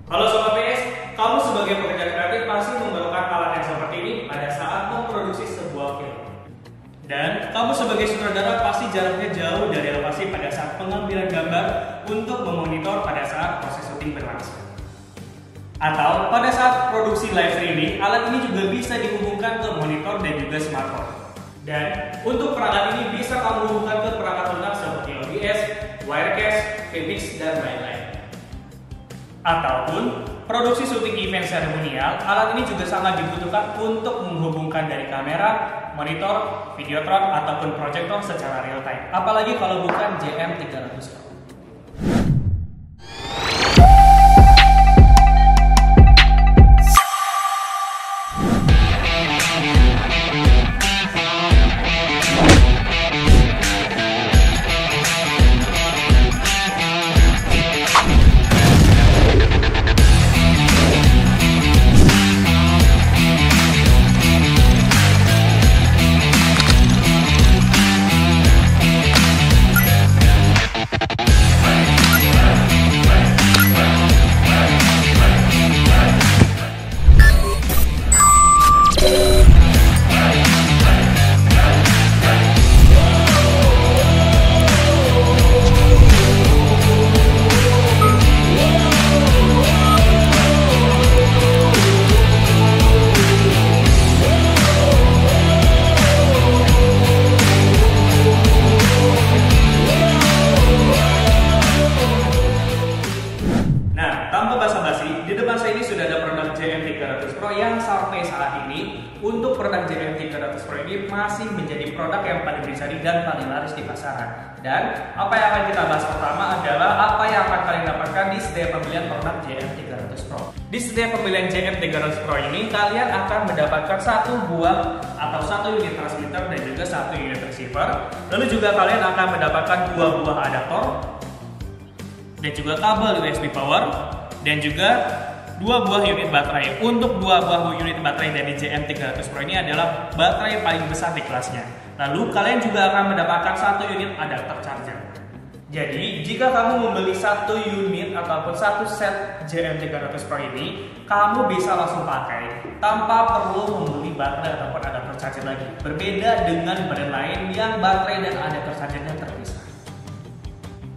Halo Sobat PS, kamu sebagai pekerja kreatif pasti memerlukan alat yang seperti ini pada saat memproduksi sebuah film. Dan kamu sebagai sutradara pasti jaraknya jauh dari lokasi pada saat pengambilan gambar untuk memonitor pada saat proses syuting berlangsung. Atau pada saat produksi live streaming, alat ini juga bisa dihubungkan ke monitor dan juga smartphone. Dan untuk perangkat ini bisa kamu hubungkan ke perangkat lunak seperti OBS, Wirecast, Vmix, dan lain-lain. Ataupun produksi syuting event seremonial, alat ini juga sangat dibutuhkan untuk menghubungkan dari kamera, monitor, videotron, ataupun proyektor secara real time. Apalagi kalau bukan JM300 Pro. Di depan saya ini sudah ada produk JM300 Pro yang sampai saat ini untuk produk JM300 Pro ini masih menjadi produk yang paling dicari dan paling laris di pasaran. Dan apa yang akan kita bahas pertama adalah apa yang akan kalian dapatkan di setiap pembelian produk JM300 Pro. Di setiap pembelian JM300 Pro ini kalian akan mendapatkan satu buah atau satu unit transmitter dan juga satu unit receiver. Lalu juga kalian akan mendapatkan dua buah adaptor dan juga kabel USB power dan juga dua buah unit baterai. Untuk dua buah unit baterai dari JM300 Pro ini adalah baterai paling besar di kelasnya. Lalu kalian juga akan mendapatkan satu unit adapter charger. Jadi jika kamu membeli satu unit ataupun satu set JM300 Pro ini, kamu bisa langsung pakai tanpa perlu membeli baterai ataupun adapter charger lagi. Berbeda dengan brand lain yang baterai dan adapter chargernya terpisah.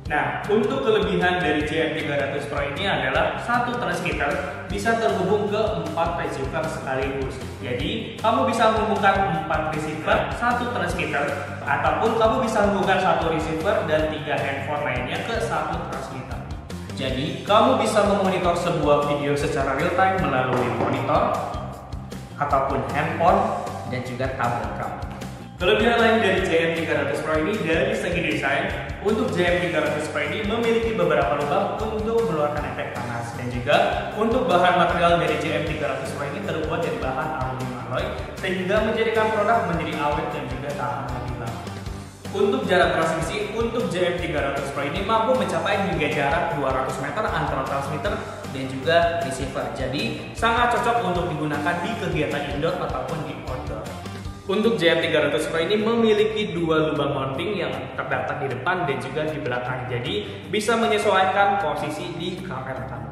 Nah, untuk kelebihan dari JM300 Pro ini adalah satu transmitter bisa terhubung ke 4 receiver sekaligus. Jadi, kamu bisa menghubungkan 4 receiver, satu transmitter, ataupun kamu bisa menghubungkan satu receiver dan 3 handphone lainnya ke satu transmitter. Jadi, kamu bisa memonitor sebuah video secara real time melalui monitor, ataupun handphone, dan juga tablet kamu. Kelebihan lain dari JM300 Pro ini dari segi desain, untuk JM300 Pro ini memiliki beberapa lubang untuk mengeluarkan efek panas, dan juga untuk bahan material dari JM300 Pro ini terbuat dari bahan aluminium alloy sehingga menjadikan produk menjadi awet dan juga tahan lebih lama. Untuk jarak transmisi, untuk JM300 Pro ini mampu mencapai hingga jarak 200 meter antara transmitter dan juga receiver. Jadi sangat cocok untuk digunakan di kegiatan indoor ataupun di outdoor. Untuk JM300 Pro ini memiliki dua lubang mounting yang terdapat di depan dan juga di belakang. Jadi bisa menyesuaikan posisi di kamera kamu.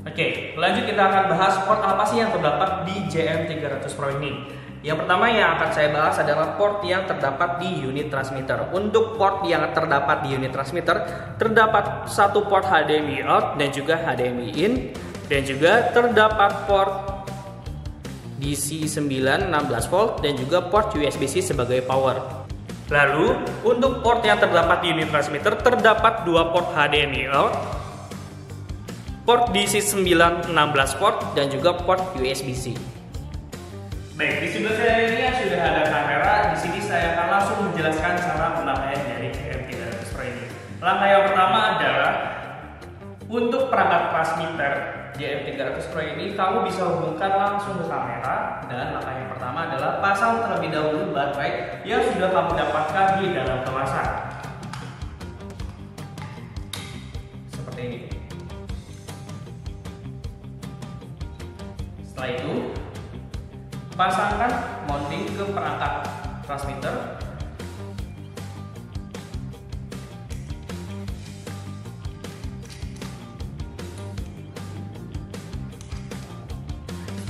Oke, lanjut kita akan bahas port apa sih yang terdapat di JM300 Pro ini. Yang pertama yang akan saya bahas adalah port yang terdapat di unit transmitter. Untuk port yang terdapat di unit transmitter, terdapat satu port HDMI out dan juga HDMI in, dan juga terdapat port DC 9 16 volt dan juga port USB-C sebagai power. Lalu, untuk port yang terdapat di unit transmitter terdapat dua port HDMI out, port DC 9 16 volt dan juga port USB-C. Baik, di sebelah saya ini sudah ada kamera. Di sini saya akan langsung menjelaskan cara pemakaian dari JM300 Pro ini. Langkah yang pertama adalah untuk perangkat transmitter JM300 Pro ini kamu bisa hubungkan langsung ke kamera, dan langkah yang pertama adalah pasang terlebih dahulu baterai yang sudah kamu dapatkan di dalam kemasan. Seperti ini. Setelah itu, pasangkan mounting ke perangkat transmitter.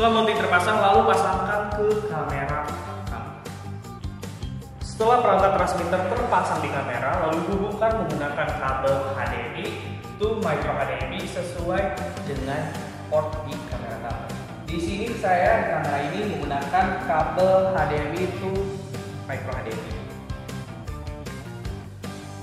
Setelah mounting terpasang, lalu pasangkan ke kamera kamu. Setelah perangkat transmitter terpasang di kamera, lalu hubungkan menggunakan kabel HDMI to micro HDMI sesuai dengan port di kamera kamu. Di sini saya di kamera ini menggunakan kabel HDMI to micro HDMI.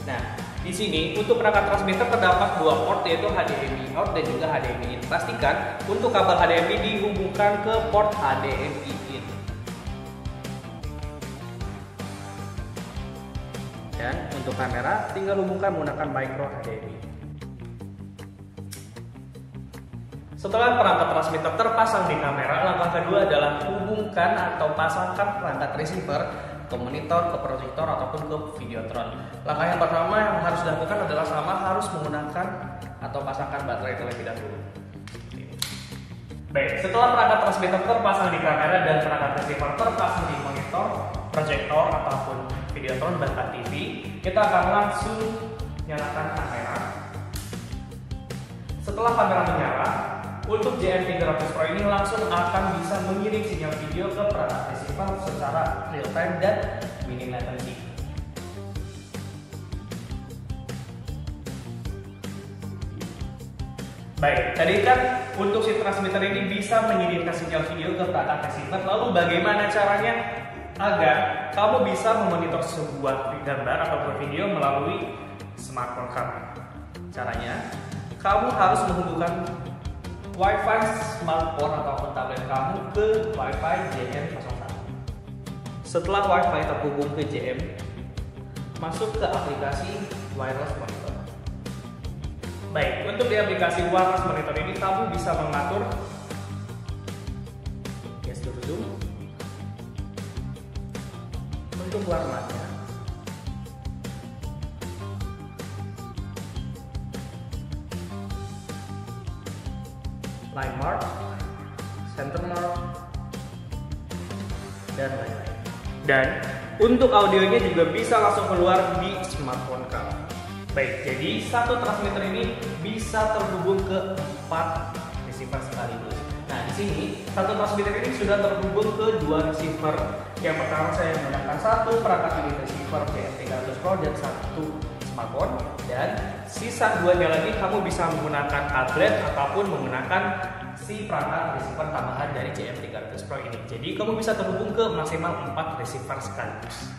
Nah, di sini untuk perangkat transmitter terdapat dua port, yaitu HDMI out dan juga HDMI in. Pastikan untuk kabel HDMI dihubungkan ke port HDMI in. Dan untuk kamera tinggal hubungkan menggunakan micro HDMI. Setelah perangkat transmitter terpasang di kamera, langkah kedua adalah hubungkan atau pasangkan perangkat receiver ke monitor, ke proyektor, ataupun ke videotron. Langkah yang pertama yang harus dilakukan adalah harus menggunakan atau pasangkan baterai terlebih dahulu. Baik, setelah perangkat transmitter terpasang di kamera dan perangkat receiver terpasang di monitor, proyektor, ataupun videotron bahkan TV, kita akan langsung nyalakan kamera. Setelah kamera menyala, untuk JM300 Pro ini langsung akan bisa mengirim sinyal video ke perangkat receiver secara real time dan minim latency. Baik, tadi kan untuk si transmitter ini bisa mengirimkan sinyal video ke perangkat receiver. Lalu bagaimana caranya agar kamu bisa memonitor sebuah gambar ataupun video melalui smartphone kamu? Caranya, kamu harus menghubungkan Wi-Fi smartphone ataupun tablet kamu ke Wi-Fi JM01. Setelah Wi-Fi terhubung ke JM, masuk ke aplikasi wireless monitor. Baik, untuk di aplikasi wireless monitor ini kamu bisa mengatur gesture zoom, untuk warnanya, line mark, center mark, dan lain-lain. Dan untuk audionya juga bisa langsung keluar di smartphone kamu. Baik, jadi satu transmitter ini bisa terhubung ke 4 receiver sekaligus. Nah, di sini satu transmitter ini sudah terhubung ke 2 receiver. Yang pertama saya menggunakan satu perangkat unit receiver JM300 Pro dan satu smartphone, dan sisa 2-nya lagi kamu bisa menggunakan tablet ataupun menggunakan si perangkat receiver tambahan dari JM300 Pro ini. Jadi kamu bisa terhubung ke maksimal 4 receiver sekaligus.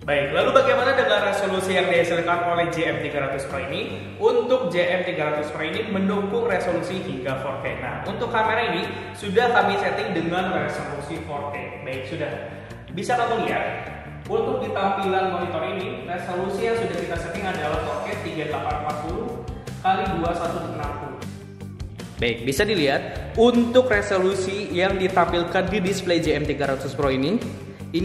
Baik, lalu bagaimana dengan resolusi yang dihasilkan oleh JM300 Pro ini? Untuk JM300 Pro ini mendukung resolusi hingga 4K. Nah, untuk kamera ini sudah kami setting dengan resolusi 4K. Baik, sudah bisa kamu lihat. Untuk di tampilan monitor ini, resolusi yang sudah kita setting adalah 4K 3840 x 2160. Baik, bisa dilihat untuk resolusi yang ditampilkan di display JM300 Pro ini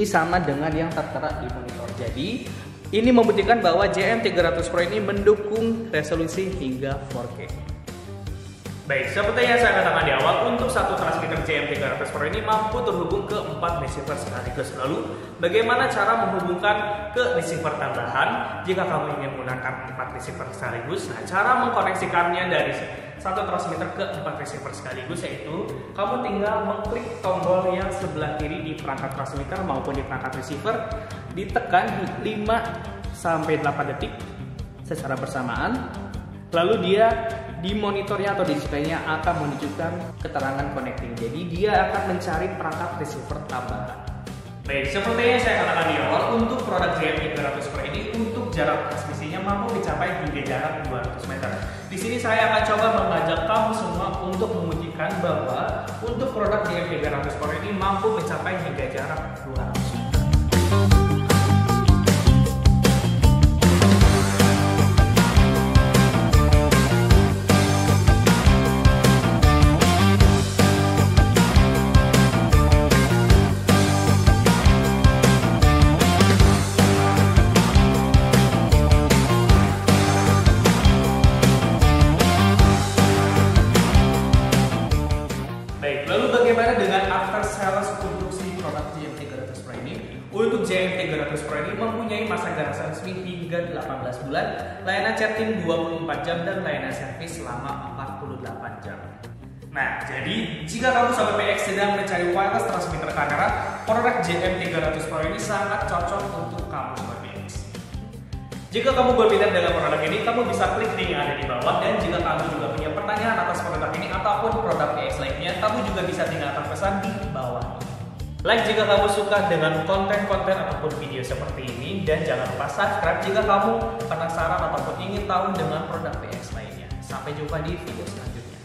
sama dengan yang tertera di monitor. Jadi, ini membuktikan bahwa JM300 Pro ini mendukung resolusi hingga 4K. Baik, seperti yang saya katakan di awal, untuk satu transmitter JM300 Pro ini mampu terhubung ke 4 receiver sekaligus. Lalu, bagaimana cara menghubungkan ke receiver tambahan jika kamu ingin menggunakan 4 receiver sekaligus? Nah, cara mengkoneksikannya dari satu transmitter ke 4 receiver sekaligus yaitu kamu tinggal mengklik tombol yang sebelah kiri di perangkat transmitter maupun di perangkat receiver, ditekan 5-8 detik secara bersamaan. Lalu dia di monitornya atau di displaynya akan menunjukkan keterangan connecting. Jadi dia akan mencari perangkat receiver tambahan. Baik, seperti yang saya katakan di awal, untuk produk JM300 Pro ini untuk jarak transmisinya mampu dicapai hingga jarak 200 meter. Di sini saya akan coba mengajak kamu semua untuk membuktikan bahwa untuk produk JM300 Pro ini mampu mencapai hingga jarak 200 meter. Untuk JM300 Pro ini mempunyai masa garansi resmi hingga 18 bulan, layanan chatting 24 jam dan layanan servis selama 48 jam. Nah, jadi jika kamu Sobat PX sedang mencari wireless transmitter kamera, produk JM300 Pro ini sangat cocok untuk kamu Sobat PX. Jika kamu berminat dengan produk ini, kamu bisa klik link yang ada di bawah. Dan jika kamu juga punya pertanyaan atas produk ini ataupun produk PX lainnya, kamu juga bisa tinggalkan pesan di bawah ini. Like jika kamu suka dengan konten-konten ataupun video seperti ini, dan jangan lupa subscribe jika kamu penasaran ataupun ingin tahu dengan produk PX lainnya. Sampai jumpa di video selanjutnya.